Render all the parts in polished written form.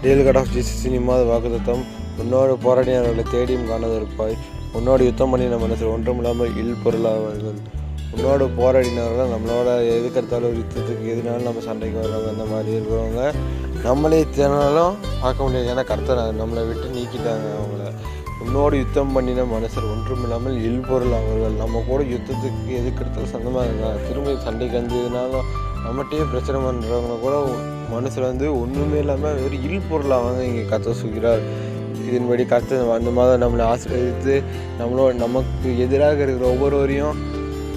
Deal God of Jesus இனிமாத வாக்குத்தத்தம். உன்னோடு போராடினவர்களை தேடியும் காணாதிருப்பாய். உன்னோடு யுத்தம் பண்ணின மனசில் ஒன்றுமில்லாமல் இல் பொருளாவார்கள். உன்னோடு போராடினவர்கள் நம்மளோட எதுக்கெடுத்தாலும் ஒரு யுத்தத்துக்கு எதுனாலும் நம்ம சண்டைக்கு வர்றவங்க அந்த மாதிரி இருக்கிறவங்க நம்மளே தினாலும் பார்க்க முடியாது. ஏன்னா கர்த்தர் நம்மளை விட்டு நீக்கிட்டாங்க அவங்கள. உன்னோடு யுத்தம் பண்ணின மனுஷர் ஒன்றுமில்லாமல் இல் பொருள் அவர்கள். நம்ம கூட யுத்தத்துக்கு எதுக்கெடுத்தாலும் சொந்தமாக இருக்காங்க. திரும்ப சண்டைக்கு வந்ததுனாலும் நம்மகிட்டே பிரச்சனை பண்ணுறவங்க கூட மனுஷர் ஒன்றுமே இல்லாமல் ஒரு இல் பொருள் அவங்க இங்கே கர்த்தர் சொல்கிறார். இதன்படி கர்த்தர் அந்த மாதம் நம்மளை ஆசீர்வதித்து நமக்கு எதிராக இருக்கிற ஒவ்வொருவரையும்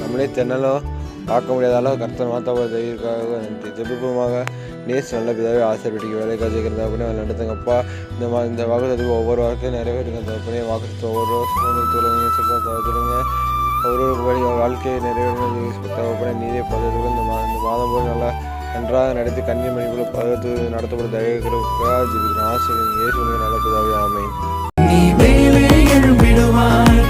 நம்மளே தென்னலும் பார்க்க முடியாத அளவு கர்த்தர் மாத்தாவோட தயவுக்காக நன்றி. ஜெபிப்போமாக. நேசு நல்ல பிதாவே ஆசீர்வதிக்க வேலை காய்ச்சிக்கிறது அப்படின்னா நடத்துங்கப்பா. இந்த வாக்குத்தத்துக்கு ஒவ்வொரு வாரத்தையும் நிறைவேறுங்க. தப்புனே வாக்குத்தத்தை ஒவ்வொரு வருஷம் தவிர்த்துடுங்க. ஒரு வாழ்க்கையை நிறைவேறின நீரே பதவிகள் இந்த மாதம் போல் நல்லா நன்றாக நடத்தி கன்னிமணிக்குள்ள பதவி நடத்தப்பட தயவுக்காக ஜெபிக்கிறேன். ஆசீர்வதிங்க. இயேசுவின் நல்ல பிதாவே ஆமென். நீ மேலே எழும்பிடுவாய்,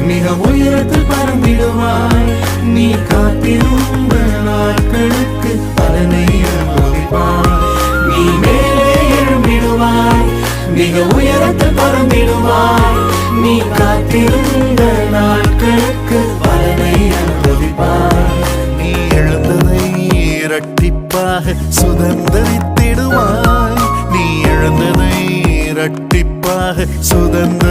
மிக உயரத்தில் பறந்திடுவாய். நீ காத்திருந்த நாட்களுக்கு பலனை அனுபவிப்பாய். நீ மேலே எழும்பிடுவாய், மிக உயரத்தில் பறந்திடுவாய். நீ காத்திருந்த நாட்களுக்கு பலனை அனுபவிப்பாய். நீ எழுந்ததை இரட்டிப்பாக சுதந்தரித்திடுவாய். நீ எழுந்ததை இரட்டிப்பாக சுதந்திர